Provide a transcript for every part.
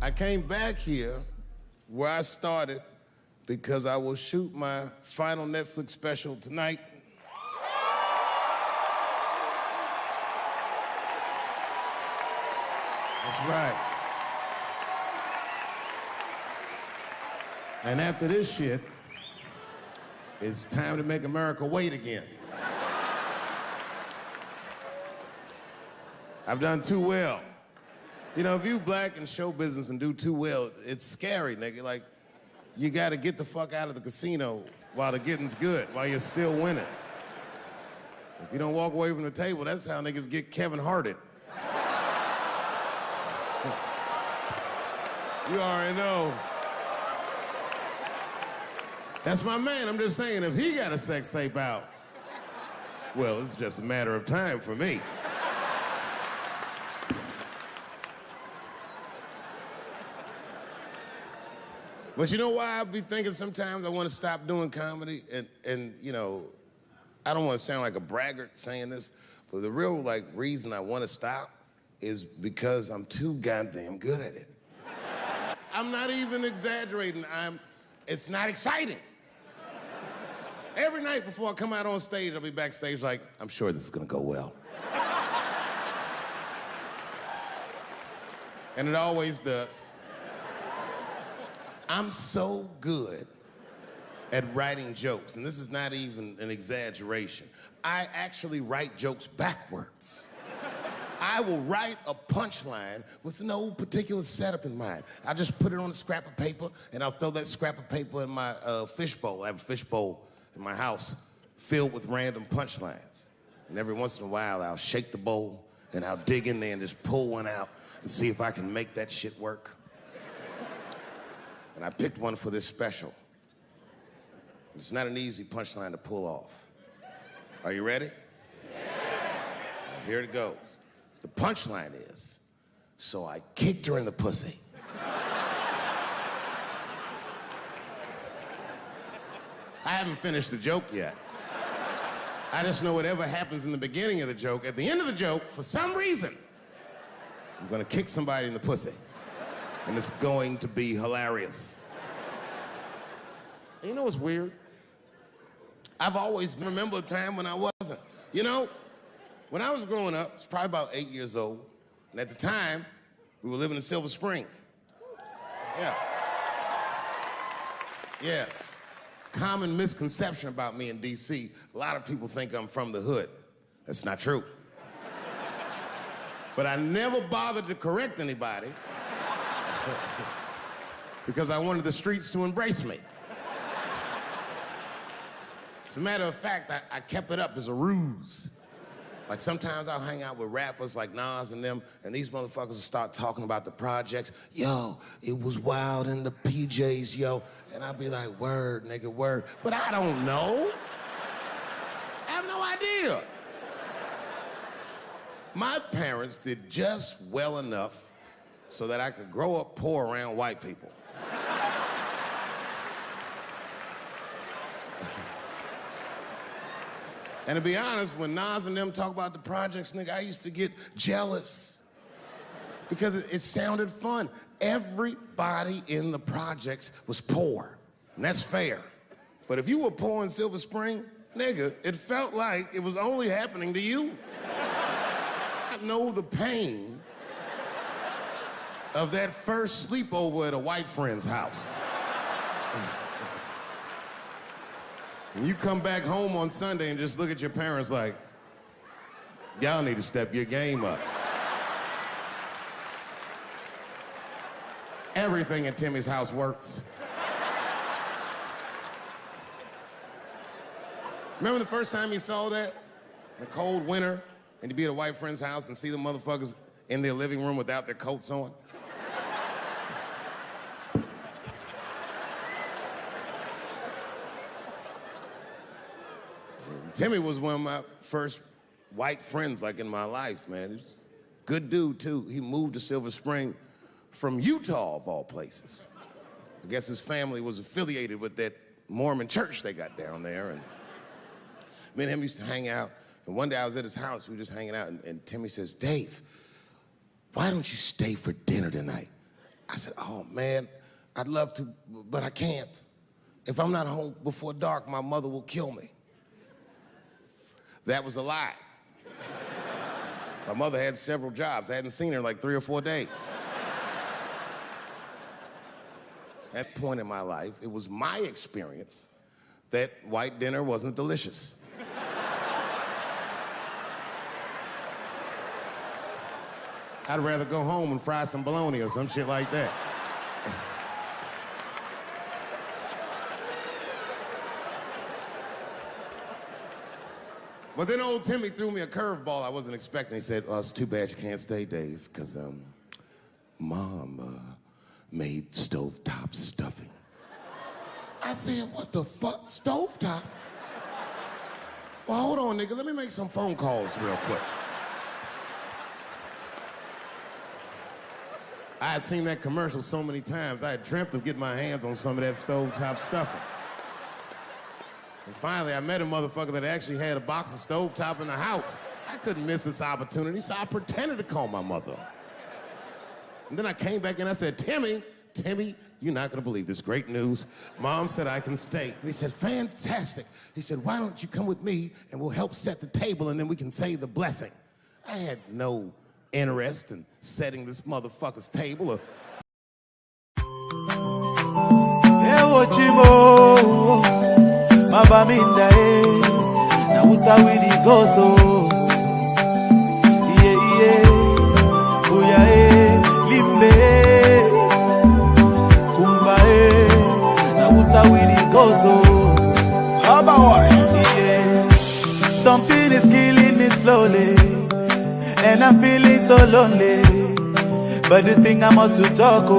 I came back here where I started because I will shoot my final Netflix special tonight. That's right. And after this shit, it's time to make America wait again. I've done too well. You know, if you black in show business and do too well, it's scary, nigga. Like, you gotta get the fuck out of the casino while the getting's good, while you're still winning. If you don't walk away from the table, that's how niggas get Kevin Harted. You already know. That's my man. I'm just saying, if he got a sex tape out, well, it's just a matter of time for me. But you know why I be thinking sometimes I want to stop doing comedy? And you know, I don't want to sound like a braggart saying this, but the real, like, reason I want to stop is because I'm too goddamn good at it. I'm not even exaggerating. It's not exciting. Every night before I come out on stage, I'll be backstage like, I'm sure this is gonna go well. And it always does. I'm so good at writing jokes, and this is not even an exaggeration. I actually write jokes backwards. I will write a punchline with no particular setup in mind. I just put it on a scrap of paper, and I'll throw that scrap of paper in my fishbowl. I have a fishbowl in my house filled with random punchlines. And every once in a while, I'll shake the bowl, and I'll dig in there and just pull one out and see if I can make that shit work. And I picked one for this special. It's not an easy punchline to pull off. Are you ready? Yeah. Here it goes. The punchline is, so I kicked her in the pussy. I haven't finished the joke yet. I just know whatever happens in the beginning of the joke, at the end of the joke, for some reason, I'm gonna kick somebody in the pussy. And it's going to be hilarious. And you know what's weird? I've always remembered a time when I wasn't. You know, when I was growing up, I was probably about 8 years old, and at the time, we were living in Silver Spring. Yeah. Yes. Common misconception about me in D.C., a lot of people think I'm from the hood. That's not true. But I never bothered to correct anybody because I wanted the streets to embrace me. As a matter of fact, I kept it up as a ruse. Like, sometimes I'll hang out with rappers like Nas and them, and these motherfuckers will start talking about the projects. Yo, it was wild in the PJs, yo. And I'll be like, word, nigga, word. But I don't know. I have no idea. My parents did just well enough so that I could grow up poor around white people. And to be honest, when Nas and them talk about the projects, nigga, I used to get jealous because it sounded fun. Everybody in the projects was poor, and that's fair. But if you were poor in Silver Spring, nigga, it felt like it was only happening to you. I know the pain of that first sleepover at a white friend's house. And you come back home on Sunday and just look at your parents like, y'all need to step your game up. Everything at Timmy's house works. Remember the first time you saw that? In a cold winter, and you'd be at a white friend's house and see the motherfuckers in their living room without their coats on? Timmy was one of my first white friends, like, in my life, man. He's a good dude, too. He moved to Silver Spring from Utah, of all places. I guess his family was affiliated with that Mormon church they got down there, and me and him used to hang out. And one day I was at his house, we were just hanging out, and Timmy says, Dave, why don't you stay for dinner tonight? I said, oh man, I'd love to, but I can't. If I'm not home before dark, my mother will kill me. That was a lie. My mother had several jobs. I hadn't seen her in like 3 or 4 days. At that point in my life, it was my experience that white dinner wasn't delicious. I'd rather go home and fry some bologna or some shit like that. But then old Timmy threw me a curveball I wasn't expecting. He said, oh, it's too bad you can't stay, Dave, because Mom made stovetop stuffing. I said, what the fuck, stovetop? Well, hold on, nigga, let me make some phone calls real quick. I had seen that commercial so many times, I had dreamt of getting my hands on some of that stovetop stuffing. And finally, I met a motherfucker that actually had a box of stovetop in the house. I couldn't miss this opportunity, so I pretended to call my mother. And then I came back and I said, Timmy, you're not gonna believe this great news. Mom said I can stay. And he said, fantastic. He said, why don't you come with me and we'll help set the table and then we can say the blessing. I had no interest in setting this motherfucker's table or... Mabaminda na usa widi gozo uya limbe kumba na usa widi gozo something is killing me slowly and I'm feeling so lonely but this thing I must to talk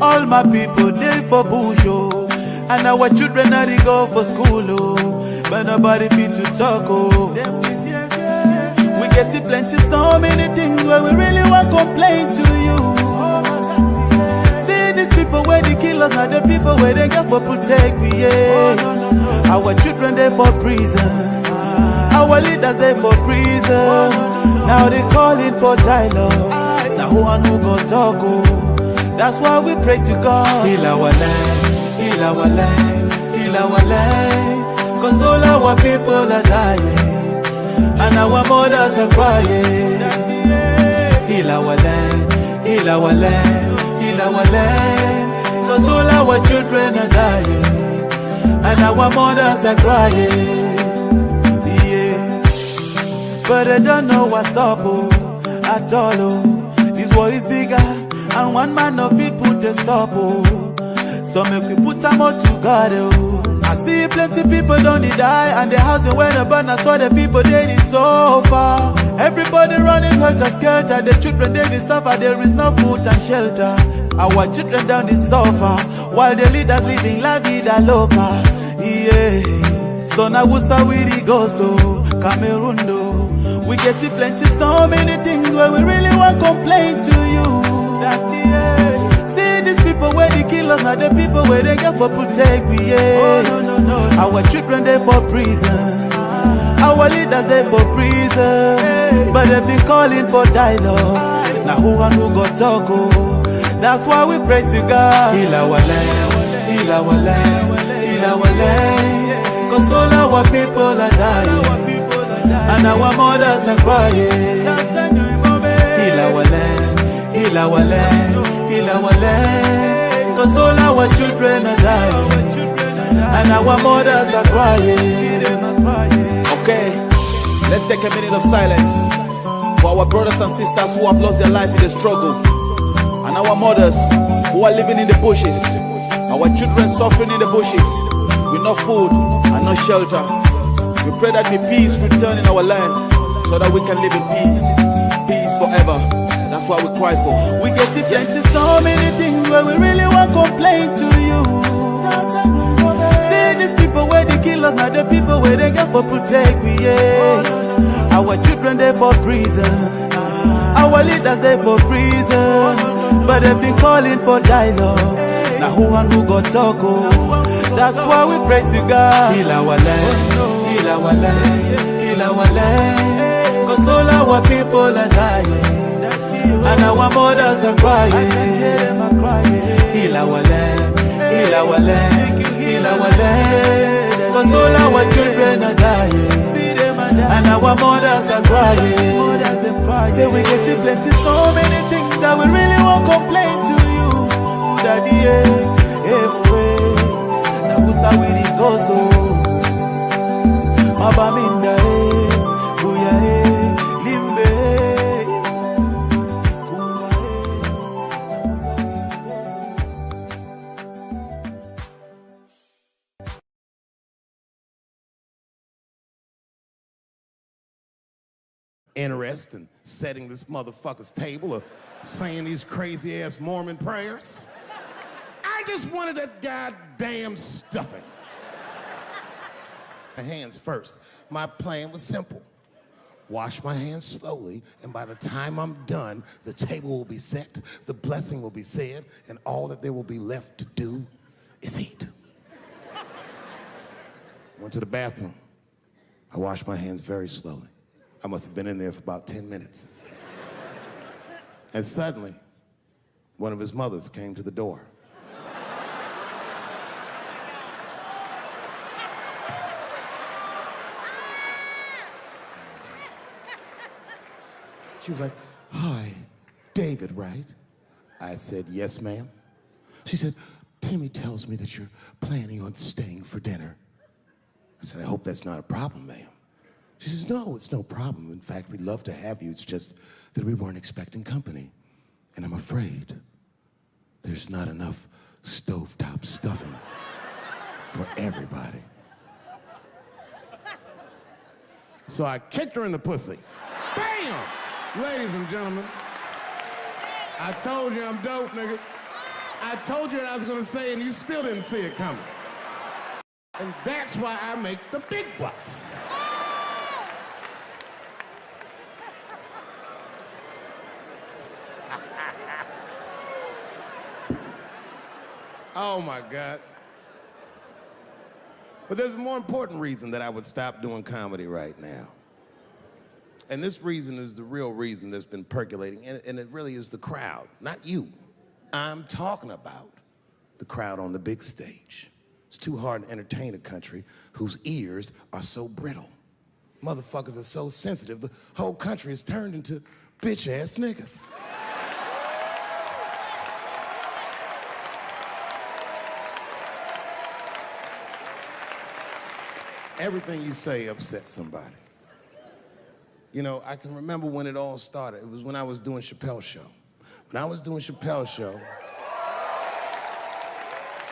all my people, they for bush, oh. And our children now they go for school, oh. But nobody fit to talk, oh. We get to plenty, so many things where we really want to complain to you. See these people where they kill us, are the people where they get for protect we, yeah. Our children they for prison, our leaders they for prison. Now they calling for dialogue. Now who and who go talk, oh. That's why we pray to God. Heal our land, heal our land, heal our land. Cause all our people are dying and our mothers are crying. Heal our land, heal our land, heal our land. Cause all our children are dying and our mothers are crying. Yeah. But I don't know what's up, oh, at all, oh. This war is bigger and one man of it put a stop, oh. So make we put them all together, oh. I see plenty people don't die and the house they went up and I saw the people they so far. Everybody running helter skelter, the children they suffer, there is no food and shelter. Our children down the suffer while the leaders living la vida loca. Yeah. So now who's how we go so Cameroon do. We get to plenty, so many things where we really want to complain to you. See these people where they kill us, not the people where they get for protect we, yeah. Our children they for prison, our leaders they for prison, but they been calling for dialogue. Now who and who go talk, oh. That's why we pray to God. Heal our land, heal our land, heal our land. Cause all our people are dying and our mothers are crying. Heal our land, heal our land, heal our land. Cause all our children are dying and our mothers are crying. Okay, let's take a minute of silence for our brothers and sisters who have lost their life in the struggle, and our mothers who are living in the bushes, our children suffering in the bushes with no food and no shelter. We pray that the peace return in our land so that we can live in peace, peace forever. That's what we cry for. We get to plenty, so many things where we really want to complain to you. See these people where they kill us, not the people where they get for protect we, yeah. Our children they for prison, our leaders they for prison, but they've been calling for dialogue. Now who and who go talk, oh. That's why we pray to God. Heal our land, heal our land, heal our land. Cause all our people are dying And our mothers are crying. Heal our land, heal our land, heal our land. Cause all our children are dying. And our mothers are crying. Say we getting plenty, so many things that we really won't complain to you, Daddy. Now who's how we go so? Mabaminda Buya Limbe Interest in setting this motherfucker's table or saying these crazy ass Mormon prayers. I just wanted that goddamn stuffing. My hands first. My plan was simple. Wash my hands slowly, and by the time I'm done, the table will be set, the blessing will be said, and all that there will be left to do is eat. Went to the bathroom. I washed my hands very slowly. I must have been in there for about 10 minutes. And suddenly, one of his mothers came to the door. She was like, "Hi, David, right?" I said, "Yes, ma'am." She said, "Timmy tells me that you're planning on staying for dinner." I said, "I hope that's not a problem, ma'am." She says, "No, it's no problem. In fact, we'd love to have you. It's just that we weren't expecting company. And I'm afraid there's not enough stovetop stuffing for everybody." So I kicked her in the pussy. Bam! Ladies and gentlemen, I told you I'm dope, nigga. I told you what I was gonna say and you still didn't see it coming. And that's why I make the big bucks. Oh my God. But there's a more important reason that I would stop doing comedy right now. And this reason is the real reason that's been percolating, and it really is the crowd, not you. I'm talking about the crowd on the big stage. It's too hard to entertain a country whose ears are so brittle. Motherfuckers are so sensitive, the whole country is turned into bitch-ass niggas. Everything you say upsets somebody. You know, I can remember when it all started. It was when I was doing Chapelle show. When I was doing Chapelle show,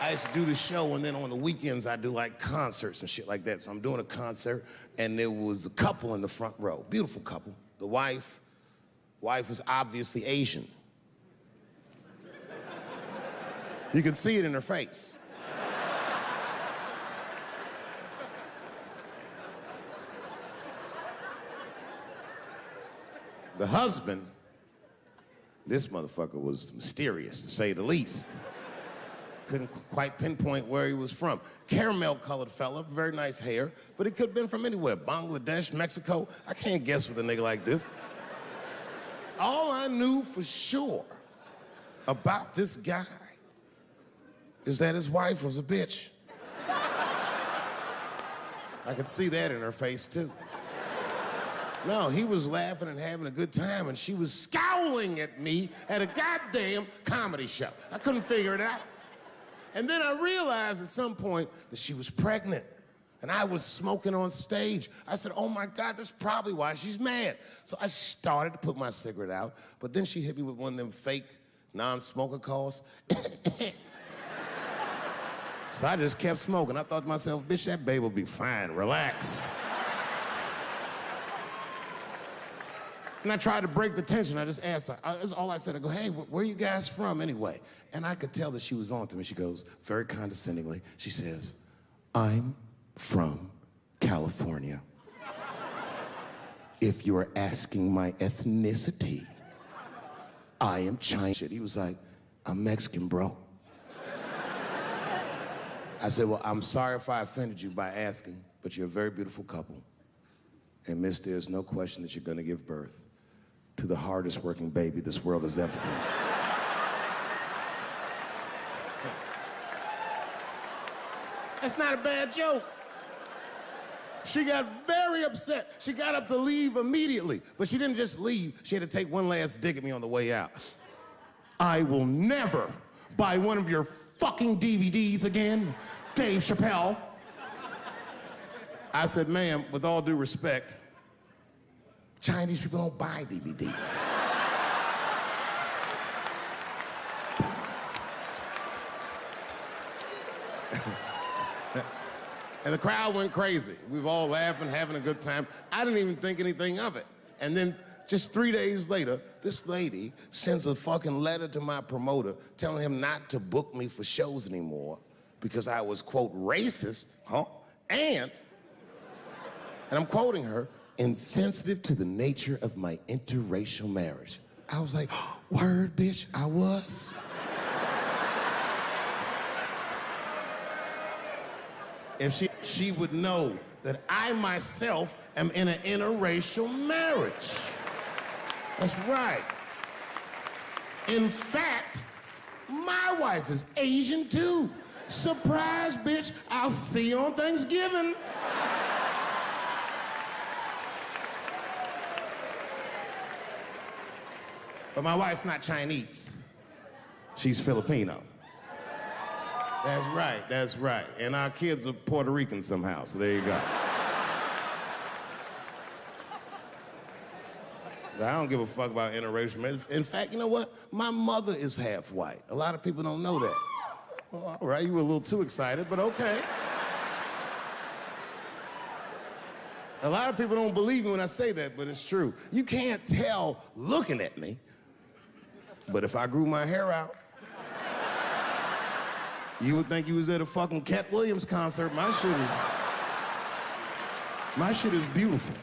I used to do the show, and then on the weekends I do like concerts and shit like that. So I'm doing a concert, and there was a couple in the front row, beautiful couple. The wife was obviously Asian. You could see it in her face. The husband, this motherfucker was mysterious, to say the least. Couldn't quite pinpoint where he was from. Caramel-colored fella, very nice hair, but he could have been from anywhere. Bangladesh, Mexico. I can't guess with a nigga like this. All I knew for sure about this guy is that his wife was a bitch. I could see that in her face, too. No, he was laughing and having a good time, and she was scowling at me at a goddamn comedy show. I couldn't figure it out. And then I realized at some point that she was pregnant, and I was smoking on stage. I said, "Oh my God, that's probably why she's mad." So I started to put my cigarette out, but then she hit me with one of them fake non-smoker calls. So I just kept smoking. I thought to myself, "Bitch, that babe will be fine, relax." And I tried to break the tension. I just asked her. That's all I said. I go, "Hey, where are you guys from anyway?" And I could tell that she was on to me. She goes, very condescendingly, she says, "I'm from California. If you're asking my ethnicity, I am Chinese." He was like, "I'm Mexican, bro." I said, "Well, I'm sorry if I offended you by asking, but you're a very beautiful couple. And miss, there's no question that you're gonna give birth. to the hardest working baby this world has ever seen. That's not a bad joke. She got very upset. She got up to leave immediately, but she didn't just leave. She had to take one last dig at me on the way out. I will never buy one of your fucking DVDs again, Dave Chapelle. I said, ma'am, with all due respect, Chinese people don't buy DVDs. And the crowd went crazy. We were all laughing, having a good time. I didn't even think anything of it. And then just 3 days later, this lady sends a fucking letter to my promoter telling him not to book me for shows anymore because I was, quote, racist, and I'm quoting her, insensitive to the nature of my interracial marriage. I was like, word, bitch, I was. If she would know that I myself am in an interracial marriage. That's right. In fact, my wife is Asian too. Surprise, bitch, I'll see you on Thanksgiving. But my wife's not Chinese. She's Filipino. That's right. And our kids are Puerto Rican somehow, so there you go. I don't give a fuck about interracial marriage. In fact, you know what? My mother is half white. A lot of people don't know that. Well, all right, you were a little too excited, but okay. A lot of people don't believe me when I say that, but it's true. You can't tell looking at me, but if I grew my hair out, you would think you was at a fucking Cat Williams concert. My shit is beautiful.